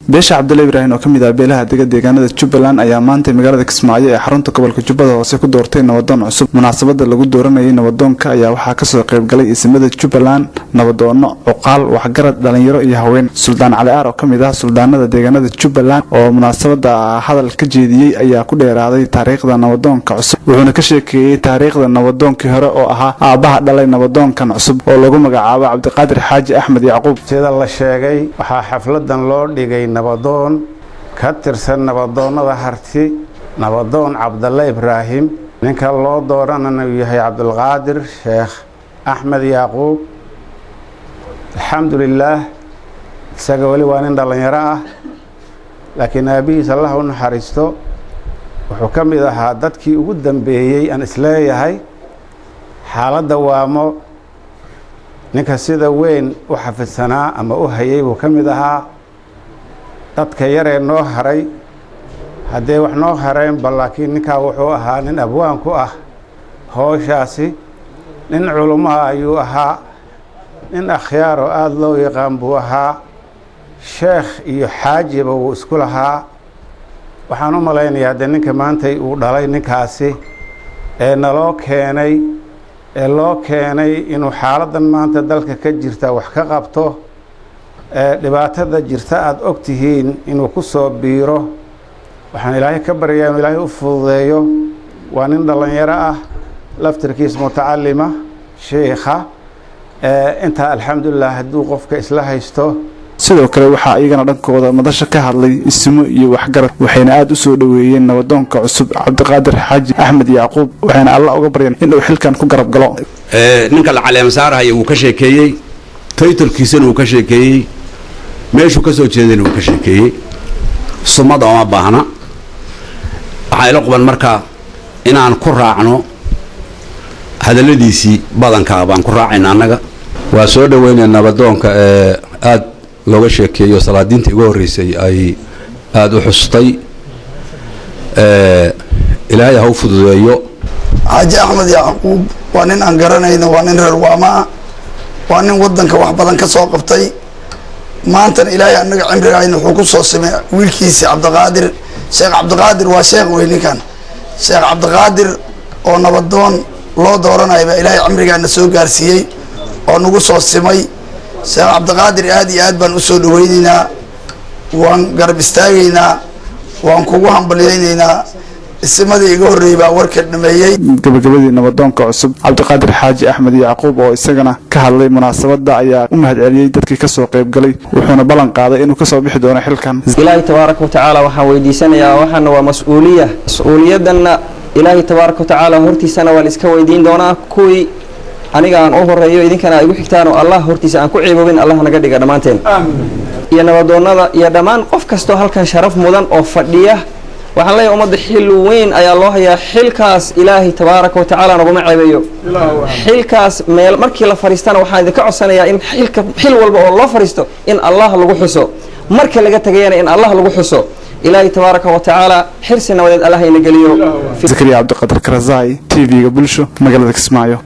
beesha Cabdulle Ibrahim oo kamid ah beelaha deegaanada Jubbaland ayaa maanta magaalada Kismaayo ee xarunta gobolka Jubbada hoose ku doortay nabadoon cusub. Munaasabada lagu dooranayay nabadoonka ayaa waxaa ka soo qayb galay ismada Jubbaland, nabadoono, oqaal, waxgarad, dhalinyaro iyo haween. Suldaan Cali Aar oo kamid ah suldaanada deegaanada Jubbaland oo munaasabada hadal ka jeediyay ayaa ku dheeraaday taariikhda nabadoonka cusub. Wuxuuna ka sheekeeyay taariikhda nabadoonkii hore oo ahaa aabaha dhalay nabadoonkan cusub oo lagu magacaabo Cabdiqaadir Xaaji Axmed Yacquub. sida la sheegay waxaa xafladan loo dhigay nabadoon ka tirsan nabadoonada harti nabadoon Cabdulle Ibrahim ninka loo dooranana yahay Cabdiqaadir Sheekh Axmed Yacquub. alxamdulillaah isaga wali waa nin dhalinyaro ah laakiin aabihiis Allah u naxariisto wuxuu ka mid ahaa dadkii ugu dambeeyay aan isleeyahay xaaladda waamo ninka sida weyn u xafidsanaa ama u hayay buu ka mid ahaa dadka yaree noo haray haddee wax noo hareen laakiin ninkaa wuxuu ahaa nin abwaan ku ah howshaasi nin culumaha ayuu ahaa nin akhyaar oo aada loo yaqaan buu ahaa sheekh iyo xaajiba wuu isku lahaa waxaan u malaynayaa haddee ninka maantay uu dhalay ninkaasi ee naloo keenay ee loo keenay inuu xaaladan maanta dalka ka jirta wax ka qabto dhibaatada jirta aad og tihiin inuu ku soo biiro waxaan ilaahay ka baryaa inuu ilaahay u fududeeyo waa nin dhalinyaro ah laftirkiis mutacalima sheekha inta alxamdulilah hadduu qofka isla haysto. sidoo kale waxaa iyagana dhankooda madasha ka hadlay ismo iyo waxgarad waxayna aad u soo dhaweeyeen nabadoonka cusub Cabdiqaadir Xaaji Axmed Yacquub waxayna Allah uga baryeen inuu xilkan ku garab galo. ninka la caleem saarahay uu ka sheekeeyay title-kiisana uu ka sheekeeyay meeshuu ka soo jeedayna uu ka sheekeeyay sumada uma baahna waxay la qaban marka inaan ku raacno hadaladiisii badanka baan ku raacayna anaga waa soo dhaweynaa nabadoonka aad looga sheekeeyo salaadiinta ugu horeysay ay aad u xustay ilaahay ha u fududeeyo. Xaaji Axmed Yacquub waa nin aan garanayno waa nin reer waama waa nin wadanka wax badan ka soo qabtay maantana ilaahay anaga cimrigayna wuxuu ku soo simay wiilkiisa Cabdiqaadir Sheekh Cabdiqaadir waa sheekh weyn ninkan Sheekh Cabdiqaadir oo nabadoon loo dooranayba ilaahay cimrigayna soo gaarsiiyay oo nagu soo simay Sheekh Cabdiqaadir aad iyo aad baan u soo dhaweynaynaa waan garab istaagaynaa waan kugu hambalyeynaa ismadii iga horeeyay baa warka dhameeyay. gabagabadii nabadoonka cusub Cabdiqaadir Xaaji Axmed Yacquub oo isagana ka hadlay munaasabada ayaa u mahadceliyay dadkii ka soo qayb galay wuxuuna ballan qaaday inuu ka soo bixi doono xilkan. Ilaahay tabaaraka wa tacaala waxaan weydiisanayaa waxana waa mas'uuliyadana Ilaahay tabaaraka wa tacaala hortiisana waa iska weydiin doonaa kuwii aniga aan u horeeyo idinkana ay igu xigtaan oo Allah hortiisa aan ku ciiboobin Allah naga dhiga dhamaanteen. amiin. iyo nabadoonada iyo dhamaan qof kasto halkan sharaf mudan oo fadhiya waxaan leeyahay ummadda xil weyn ayaa loo hayaa xilkaas Ilaahay tabaaraka wa tacaala nagu maceebayo xilkaas meel markii la fariistana waxaan idinka codsanayaa in xil walba oo loo fariisto in Allah lagu xuso marka laga tagayna in Allah lagu xuso Ilaahay tabaaraka wa tacaala xirsina wadaad Allah ina galiyo. Zakariya Cabdiqaadir Karazai TV ga bulsho magaalada Kismaayo.